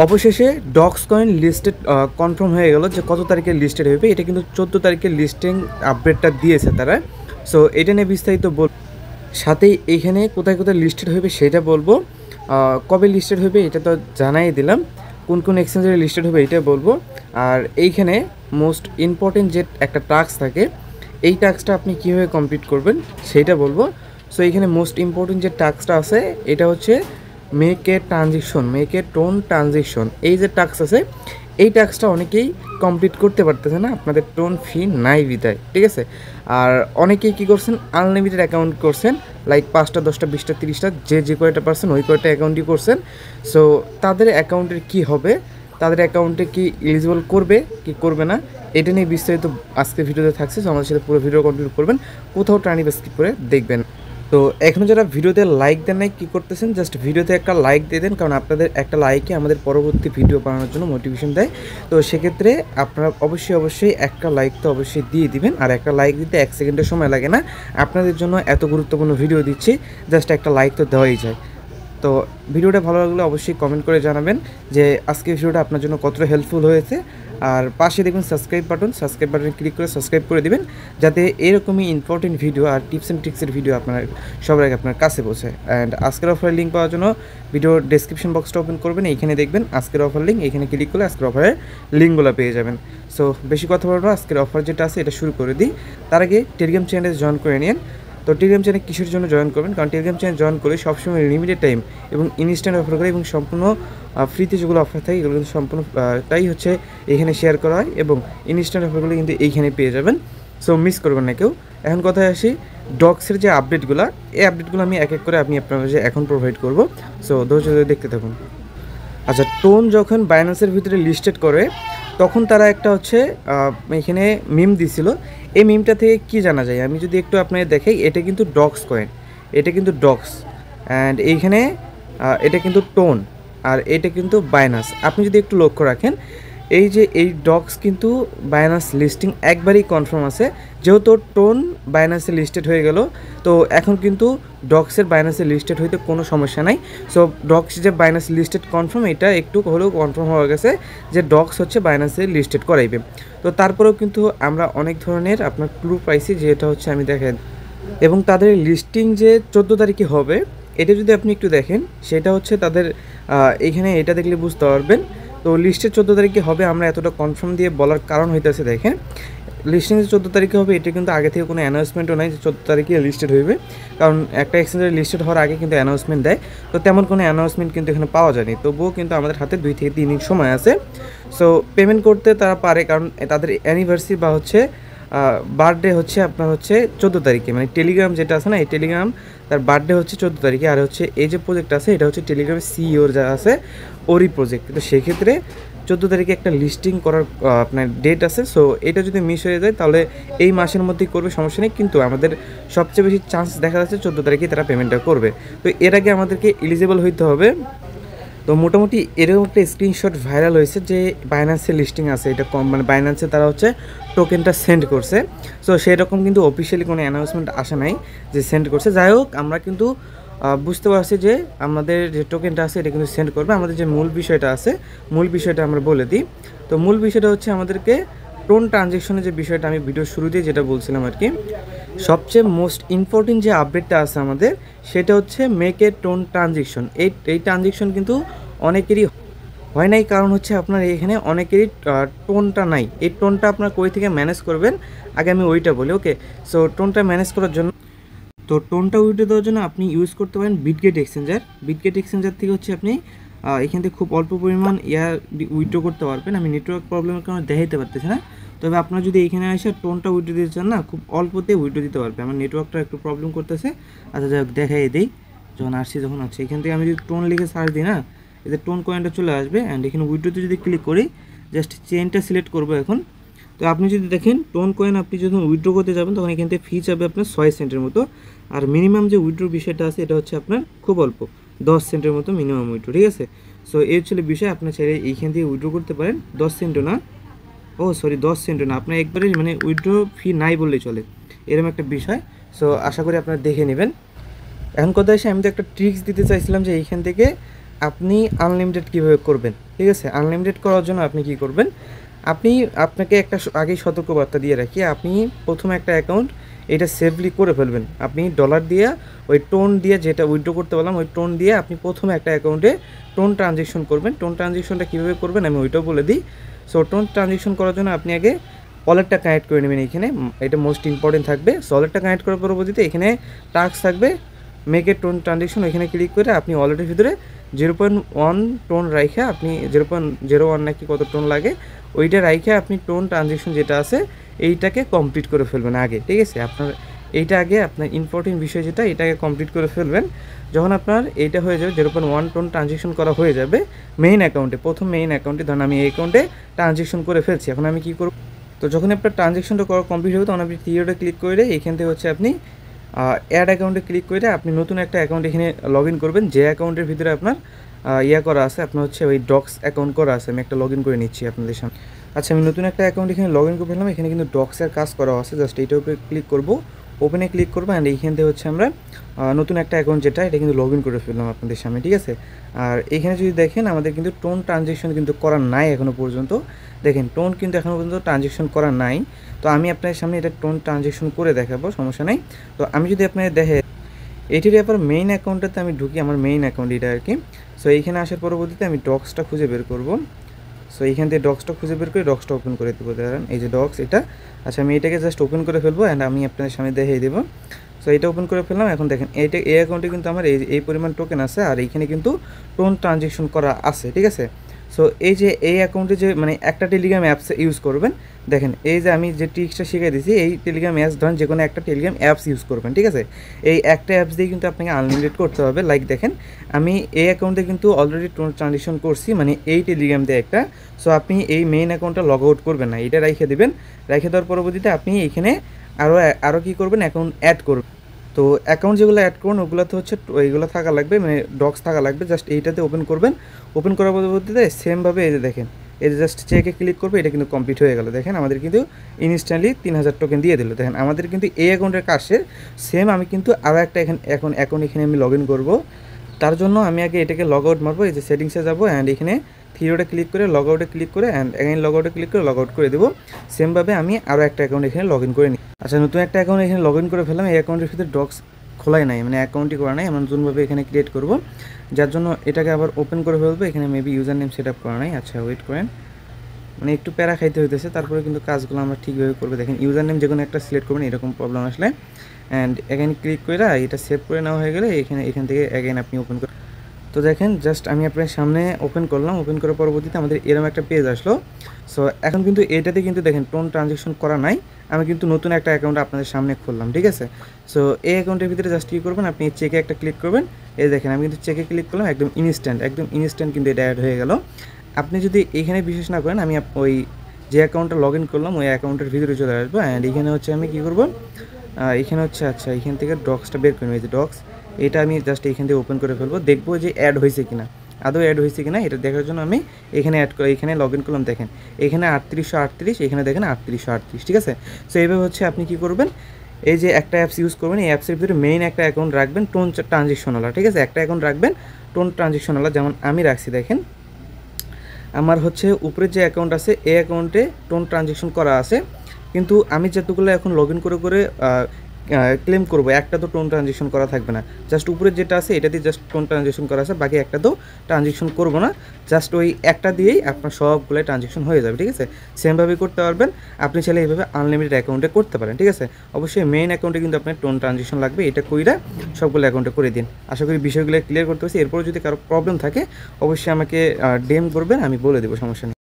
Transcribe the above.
অবশেষে docs coin listed confirm হয়ে গেল যে কত তারিখে লিস্টেড হবে। এটা কিন্তু 14 তারিখে লিস্টিং আপডেটটা দিয়েছে তারা। সো এটা নিয়ে বিস্তারিত সাথেই এইখানে কোথায় কোথায় লিস্টেড হবে সেটা বলবো। কবে লিস্টেড হবে এটা তো জানাই দিলাম, কোন কোন এক্সচেঞ্জে লিস্টেড হবে এটা বলবো। আর এইখানে মোস্ট ইম্পর্টেন্ট যে একটা টাস্ক থাকে, এই টাস্কটা আপনি কীভাবে কমপ্লিট করবেন সেইটা বলবো। সো এইখানে মোস্ট ইম্পর্টেন্ট যে টাস্কটা আছে এটা হচ্ছে মেক এ টোন ট্রানজিকশন। এই যে টাস্ক আছে এই টাস্কটা অনেকেই কমপ্লিট করতে পারতেছে না, আপনাদের টোন ফি নাই বিদায়, ঠিক আছে। আর অনেকেই কী করছেন, আনলিমিটেড অ্যাকাউন্ট করছেন, লাইক 5টা 10টা 20টা 30টা যে কয়টা পারছেন ওই কয়টা অ্যাকাউন্টই করছেন। সো তাদের অ্যাকাউন্টের কি হবে, তাদের অ্যাকাউন্টে কি এলিজিবল করবে কি করবে না, এটা নিয়ে বিস্তারিত আজকে ভিডিওতে থাকছে। সো আমাদের সাথে পুরো ভিডিও কন্টিনিউ করবেন, কোথাও টানি বা স্কিপ করে দেখবেন। তো এখনও যারা ভিডিওতে লাইক দেন নাই কী করতেছেন, জাস্ট ভিডিওতে একটা লাইক দিয়ে দেন, কারণ আপনাদের একটা লাইকে আমাদের পরবর্তী ভিডিও বানানোর জন্য মোটিভেশন দেয়। তো সেক্ষেত্রে আপনারা অবশ্যই একটা লাইক তো অবশ্যই দিয়ে দিবেন। আর একটা লাইক দিতে 1 সেকেন্ডের সময় লাগে না, আপনাদের জন্য এত গুরুত্বপূর্ণ ভিডিও দিচ্ছি, জাস্ট একটা লাইক তো দেওয়াই যায়। তো ভিডিওটা ভালো লাগলে অবশ্যই কমেন্ট করে জানাবেন যে আজকের ভিডিওটা আপনার জন্য কতটা হেল্পফুল হয়েছে। আর পাশে দেখুন সাবস্ক্রাইব বাটনে ক্লিক করে সাবস্ক্রাইব করে দিবেন, যাতে এরকমই ইম্পর্টেন্ট ভিডিও আর টিপস অ্যান্ড ট্রিক্সের ভিডিও আপনার সবার আগে আপনার কাছে পৌঁছায়। অ্যান্ড আজকের অফারের লিঙ্ক পাওয়ার জন্য ভিডিওর ডেসক্রিপশন বক্সটা ওপেন করবেন, এইখানে দেখবেন আজকের অফার লিঙ্ক, এইখানে ক্লিক করলে আজকের অফারের লিঙ্কগুলো পেয়ে যাবেন। সো বেশি কথা বলবো, আজকের অফার যেটা আছে এটা শুরু করে দিই। তার আগে টেলিগ্রাম চ্যানেলে জয়েন করে নিন। তো টেলিগ্রাম চ্যানেল কিসের জন্য জয়েন করবেন, কারণ টেলিগ্রাম চ্যানেল জয়েন করে সবসময় লিমিটেড টাইম এবং ইনস্ট্যান্ট অফার করে এবং সম্পূর্ণ ফ্রিতে যেগুলো অফার থাকে এগুলো কিন্তু সম্পূর্ণ তাই হচ্ছে এখানে শেয়ার করা হয় এবং ইনস্ট্যান্ট অফারগুলো কিন্তু এইখানে পেয়ে যাবেন। সো মিস করবেন না কেউ। এখন কথায় আসি, ডক্সের যে আপডেটগুলো, এই আপডেটগুলো আমি এক এক করে আপনার কাছে এখন প্রোভাইড করব। সো ধৈর্য ধরে দেখতে থাকুন। আচ্ছা, টোন যখন বাইন্যান্সের ভিতরে লিস্টেড করে তখন তারা একটা হচ্ছে এখানে মিম দিছিল। এই মিমটা থেকে কি জানা যায়, আমি যদি একটু আপনাদের দেখাই, এটা কিন্তু ডক্স কয়েন, এটা কিন্তু ডক্স, অ্যান্ড এইখানে এটা কিন্তু টোন, আর এটা কিন্তু বাইনান্স। আপনি যদি একটু লক্ষ্য রাখেন, এই যে এই ডক্স কিন্তু বাইনান্স লিস্টিং একবারই কনফার্ম আছে, যেহেতু টোন বাইনান্সে লিস্টেড হয়ে গেল, তো এখন কিন্তু ডক্সের বাইনান্সে লিস্টেড হইতে কোনো সমস্যা নাই। সো ডক্স যে বাইনান্স লিস্টেড কনফার্ম, এটা একটু হলেও কনফার্ম হয়ে গেছে যে ডক্স হচ্ছে বাইনান্সে লিস্টেড করাইবে। তো তারপরেও কিন্তু আমরা অনেক ধরনের আপনার ক্লু পাইছি, যেটা হচ্ছে আমি দেখেন, এবং তাদের লিস্টিং যে 14 তারিখে হবে এটা যদি আপনি একটু দেখেন, সেটা হচ্ছে তাদের এইখানে এটা দেখলে বুঝতে পারবেন। তো লিস্টের 14 তারিখে হবে, আমরা এতটা কনফার্ম দিয়ে বলার কারণ হইতেছে দেখেন, লিস্টিং যে 14 তারিখে হবে এটা কিন্তু আগে থেকে কোনো অ্যানাউন্সমেন্টও নাই যে 14 তারিখে লিস্টেড হইবে, কারণ একটা এক্সচেঞ্জের লিস্টেড হওয়ার আগে কিন্তু অ্যানাউন্সমেন্ট দেয়। তো তেমন কোনো অ্যানাউন্সমেন্ট কিন্তু এখানে পাওয়া যায়নি, তবুও কিন্তু আমাদের হাতে 2 থেকে 3 দিন সময় আছে। সো পেমেন্ট করতে তারা পারে, কারণ তাদের অ্যানিভার্সারি বা হচ্ছে বার্থডে হচ্ছে আপনার হচ্ছে 14 তারিখে, মানে টেলিগ্রাম যেটা আছে না, এই টেলিগ্রাম তার বার্থডে হচ্ছে 14 তারিখে। আর হচ্ছে এই যে প্রজেক্ট আছে এটা হচ্ছে টেলিগ্রামের সিইওর যা আছে ওরই প্রজেক্ট, তো সেক্ষেত্রে 14 তারিখে একটা লিস্টিং করার আপনার ডেট আছে। সো এটা যদি মিস হয়ে যায় তাহলে এই মাসের মধ্যেই করবে, সমস্যা নেই, কিন্তু আমাদের সবচেয়ে বেশি চান্স দেখা যাচ্ছে 14 তারিখে তারা পেমেন্টটা করবে। তো এর আগে আমাদেরকে এলিজিবল হইতে হবে। তো মোটামুটি এরকম একটা স্ক্রিনশট ভাইরাল হয়েছে যে বাইন্যান্সের লিস্টিং আছে, এটা কম মানে বাইন্যান্সে তারা হচ্ছে টোকেনটা সেন্ড করছে। সো সেরকম কিন্তু অফিসিয়ালি কোনো অ্যানাউন্সমেন্ট আসে নাই যে সেন্ড করছে। যাই হোক, আমরা কিন্তু বুঝতে পারছি যে আমাদের যে টোকেনটা আছে এটা কিন্তু সেন্ড করবে। আমাদের যে মূল বিষয়টা আমরা বলে দিই। তো মূল বিষয়টা হচ্ছে আমাদেরকে টোন ট্রানজ্যাকশনের যে বিষয়টা আমি ভিডিও শুরুতে যেটা বলছিলাম আর কি, সবচেয়ে মোস্ট ইম্পর্টেন্ট যে আপডেটটা আছে আমাদের সেটা হচ্ছে মেক এ টোন ট্রানজ্যাকশন। এই ট্রানজ্যাকশন কিন্তু অনেকেরই হয় নাই, কারণ হচ্ছে আপনার এখানে অনেকেরই টোনটা নাই। এই টোনটা আপনার কই থেকে ম্যানেজ করবেন আগে আমি ওইটা বলি, ওকে। সো টোনটা ম্যানেজ করার জন্য, তো টোনটা উইথড্র দেওয়ার জন্য আপনি ইউজ করতে পারেন বিটগেট এক্সচেঞ্জার থেকে হচ্ছে আপনি এখান থেকে খুব অল্প পরিমাণ উইথড্র করতে পারবেন। আমি নেটওয়ার্ক প্রবলেমের কারণে দেখাইতে পারতেছি না, তবে আপনারা যদি এখানে এসে টোনটা উইথড্র দিতে চান না, খুব অল্পতে উইথড্র দিতে পারবে। আমার নেটওয়ার্কটা একটু প্রবলেম করতেছে। আচ্ছা যাই হোক, দেখাই দিই। যখন আছে এখান থেকে আমি যদি টোন লিখে সার্চ দিই না, এতে টোন কয়েনটা চলে আসবে। অ্যান্ড এখানে উইথড্রোতে যদি ক্লিক করি, জাস্ট চেনটা সিলেক্ট করবো এখন। তো আপনি যদি দেখেন টোন কয়েন আপনি যখন উইথড্রো করতে যাবেন তখন এখান থেকে ফি যাবে আপনার 6 সেন্টের মতো। আর মিনিমাম যে উইথড্রোর বিষয়টা আছে এটা হচ্ছে আপনার খুব অল্প, 10 সেন্টের মতো মিনিমাম উইথড্রো, ঠিক আছে। সো এই হচ্ছে বিষয়, আপনার চাইলে এইখান থেকে উইথড্রো করতে পারেন। 10 সেন্টও না, 10 সেন্টও না, আপনার একবারে মানে উইথড্রো ফি নাই বললেই চলে, এরকম একটা বিষয়। সো আশা করি আপনারা দেখে নেবেন। এখন কথা এসে আমি তো একটা ট্রিক্স দিতে চাইছিলাম যে এইখান থেকে আপনি আনলিমিটেড কীভাবে করবেন, ঠিক আছে? আনলিমিটেড করার জন্য আপনি কি করবেন, আপনাকে একটা আগেই সতর্কবার্তা দিয়ে রাখি, আপনি প্রথমে একটা অ্যাকাউন্ট এটা সেফলি করে ফেলবেন। আপনি ডলার দিয়ে ওই টোন দিয়ে যেটা উইথড্র করতে বললাম ওই টোন দিয়ে আপনি প্রথমে একটা অ্যাকাউন্টে টোন ট্রানজেকশন করবেন। টোন ট্রানজেকশনটা কীভাবে করবেন আমি ওইটাও বলে দিই। সো টোন ট্রানজেকশন করার জন্য আপনি আগে ওয়ালেটটা কানেক্ট করে নেবেন। এখানে এটা মোস্ট ইম্পর্টেন্ট থাকবে। সো ওয়ালেটটা কানেক্ট করার পরবর্তীতে এখানে টাস্ক থাকবে মেক এ টোন ট্রানজেকশন, এখানে ক্লিক করে আপনি ওয়ালেটের ভিতরে 0.1 টোন রাইখা আপনি 0.01 নাকি কত টোন লাগে ওইটা রাইখা আপনি টোন ট্রানজেকশন যেটা আছে এইটাকে কমপ্লিট করে ফেলবেন আগে, ঠিক আছে? আপনার এইটা আগে আপনার ইম্পর্টেন্ট বিষয় যেটা এটাকে কমপ্লিট করে ফেলবেন। যখন আপনার এইটা হয়ে যাবে 0.1 টোন ট্রানজেকশন করা হয়ে যাবে মেইন অ্যাকাউন্টে, প্রথম মেইন অ্যাকাউন্টে, ধরুন আমি এই অ্যাকাউন্টে ট্রানজেকশন করে ফেলছি। এখন আমি কী করব, তো যখন আপনার ট্রানজেকশনটা করা কমপ্লিট হবে তখন আপনি থিওরিতে ক্লিক করে এইখান থেকে হচ্ছে আপনি অ্যাড অ্যাকাউন্টে ক্লিক করে আপনি নতুন একটা অ্যাকাউন্ট এখানে লগ ইন করবেন, যে অ্যাকাউন্টের ভিতরে আপনার করা আছে, আপনার হচ্ছে ওই ডক্স অ্যাকাউন্ট করা আছে। আমি একটা লগ ইন করে নিচ্ছি আপনাদের সামনে। আচ্ছা, আমি নতুন একটা অ্যাকাউন্ট এখানে লগ ইন করে ফেললাম। এখানে কিন্তু ডক্সের কাজ করা আছে, জাস্ট এইটার উপরে ক্লিক করব, ওপেনে ক্লিক করবো অ্যান্ড এইখান থেকে হচ্ছে আমরা নতুন একটা অ্যাকাউন্ট যেটা এটা কিন্তু লগ ইন করে ফেললাম আপনাদের সামনে, ঠিক আছে? আর এখানে যদি দেখেন আমাদের কিন্তু টোন ট্রানজেকশন কিন্তু করা নাই এখনও পর্যন্ত। দেখেন টোন কিন্তু এখনও পর্যন্ত ট্রানজেকশন করা নাই। তো আমি আপনাদের সামনে এটা টোন ট্রানজেকশন করে দেখাবো, সমস্যা নেই। তো আমি যদি আপনাদের দেখে এটির ব্যাপার মেইন অ্যাকাউন্টটাতে আমি ঢুকি, আমার মেইন অ্যাকাউন্ট এটা আর কি। সো এইখানে আসার পরবর্তীতে আমি ডক্সটা খুঁজে বের করব। সো এইখান থেকে ডক্সটা খুঁজে বের করে ডক্সটা ওপেন করে দেবো। ধরেন এই যে ডক্স এটা, আচ্ছা আমি এটাকে জাস্ট ওপেন করে ফেলবো অ্যান্ড আমি আপনাদের সামনে দেখিয়ে দেবো। সো এটা ওপেন করে ফেললাম। এখন দেখেন এই অ্যাকাউন্টে কিন্তু আমার এই পরিমাণ টোকেন আছে আর এইখানে কিন্তু টোন ট্রানজেকশন করা আছে, ঠিক আছে? সো এই যে এই অ্যাকাউন্টে যে মানে একটা টেলিগ্রাম অ্যাপস ইউজ করবেন, দেখেন এই যে আমি যে ট্রিক্সটা শিখিয়ে দিয়েছি, এই টেলিগ্রাম অ্যাপস ধরেন যে কোনো একটা টেলিগ্রাম অ্যাপস ইউজ করবেন, ঠিক আছে? এই একটা অ্যাপস দিয়ে কিন্তু আপনাকে আনলিমিটেড করতে হবে। লাইক দেখেন আমি এই অ্যাকাউন্টে কিন্তু অলরেডি টোন ট্রানজেকশন করছি, মানে এই টেলিগ্রাম দিয়ে একটা। সো আপনি এই মেইন অ্যাকাউন্টটা লগ আউট করবেন না, এটা রেখে দেবেন। রেখে দেওয়ার পরবর্তীতে আপনি এইখানে আরও কী করবেন, অ্যাকাউন্ট অ্যাড করবেন। তো অ্যাকাউন্ট যেগুলো অ্যাড করুন ওগুলোতে হচ্ছে এইগুলো থাকা লাগবে, মানে ডক্স থাকা লাগবে। জাস্ট এইটাতে ওপেন করবেন। ওপেন করার পরবর্তীতে সেমভাবে এই যে দেখেন এই যে জাস্ট চেকে ক্লিক করবে, এটা কিন্তু কমপ্লিট হয়ে গেল। দেখেন আমাদের কিন্তু ইনস্ট্যান্টলি 3000 টোকেন দিয়ে দিল। দেখেন আমাদের কিন্তু এই অ্যাকাউন্টের কাছে সেম আমি কিন্তু আরও একটা অ্যাকাউন্ট এখানে আমি লগ ইন করবো। তার জন্য আমি আগে এটাকে লগ আউট মারবো, এই যে সেটিংসে যাবো অ্যান্ড এখানে থ্রিওটা ক্লিক করে লগ আউটে ক্লিক করে অ্যান্ড এগেইন লগ আউটে ক্লিক করে লগ আউট করে দেবো। সেমভাবে আমি আরও একটা অ্যাকাউন্ট এখানে লগ ইন করে নিই। আচ্ছা, নতুন একটা অ্যাকাউন্ট এখানে লগ ইন করে ফেললাম। এই অ্যাকাউন্টের ভিতরে ডক্স খোলাই নাই, মানে অ্যাকাউন্টই করা নাই। আমরা নতুনভাবে এখানে ক্রিয়েট করব, যার জন্য এটাকে আবার ওপেন করে ফেলবো। এখানে maybe user name set up করা নাই। আচ্ছা ওয়েট করেন, মানে একটু প্যারা খাইতে হইতেছে, তারপরে কিন্তু কাজগুলো আমরা ঠিকভাবে করবো। দেখেন ইউজার নেম যে কোনো একটা সিলেক্ট করবেন এরকম প্রবলেম আসলে, অ্যান্ড এগেইন ক্লিক করে এটা সেভ করে নেওয়া হয়ে গেলে এখান থেকে এগেইন আপনি ওপেন করে। তো দেখেন জাস্ট আমি আপনার সামনে ওপেন করলাম। ওপেন করার পরবর্তীতে আমাদের এরকম একটা পেজ আসলো। সো এখন কিন্তু এটাতে কিন্তু দেখেন টোন ট্রানজেকশন করা নাই, আমি কিন্তু নতুন একটা অ্যাকাউন্ট আপনাদের সামনে খুললাম, ঠিক আছে? সো এই অ্যাকাউন্টের ভিতরে জাস্ট কী করবেন, আপনি চেকে একটা ক্লিক করবেন। এই দেখেন আমি কিন্তু চেকে ক্লিক করলাম, একদম ইনস্ট্যান্ট কিন্তু এটা অ্যাড হয়ে গেল। আপনি যদি এখানে বিশেষ না করেন, আমি ওই যে অ্যাকাউন্টটা লগ ইন করলাম ওই অ্যাকাউন্টের ভিতরে চলে আসবো অ্যান্ড এখানে হচ্ছে আমি কী করবো, এখানে হচ্ছে আচ্ছা এখান থেকে ডক্সটা বের করে নেব। এই যে ডক্স, এটা আমি জাস্ট এইখান থেকে ওপেন করে ফেলবো, দেখবো যে অ্যাড হয়েছে কিনা, আদৌ অ্যাড হয়েছে কিনা এটা দেখার জন্য আমি এখানে এখানে লগ ইন করলাম। দেখেন এখানে 3838, এখানে দেখেন 3838, ঠিক আছে? সো এইভাবে হচ্ছে আপনি কী করবেন, এই যে একটা অ্যাপস ইউজ করবেন, এই অ্যাপসের ভিতরে মেইন একটা অ্যাকাউন্ট রাখবেন টোন ট্রানজেকশনওয়ালা, ঠিক আছে? একটা অ্যাকাউন্ট রাখবেন টোন ট্রানজেকশনওয়ালা, যেমন আমি রাখছি। দেখেন আমার হচ্ছে উপরে যে অ্যাকাউন্ট আছে এই অ্যাকাউন্টে টোন ট্রানজেকশন করা আছে, কিন্তু আমি যতগুলো এখন লগ ইন করে ক্লেম করবো একটা তো টোন ট্রানজেকশন করা থাকবে না। জাস্ট উপরে যেটা আছে এটা দিয়ে জাস্ট টোন ট্রানজেকশন করা আছে, বাকি একটা তো ট্রানজেকশন করবো না। জাস্ট ওই একটা দিয়েই আপনার সবগুলো ট্রানজেকশন হয়ে যাবে, ঠিক আছে? সেমভাবেই করতে পারবেন আপনি, চাইলে এইভাবে আনলিমিটেড অ্যাকাউন্টে করতে পারেন, ঠিক আছে? অবশ্যই মেইন অ্যাকাউন্টে কিন্তু আপনার টোন ট্রানজেকশন লাগবে, এটা কইরা সবগুলো অ্যাকাউন্টে করে দিন। আশা করি বিষয়গুলো ক্লিয়ার করতে পারছি। এরপর যদি কারো প্রবলেম থাকে অবশ্যই আমাকে ডিএম করবেন, আমি বলে দেবো, সমস্যা নেই।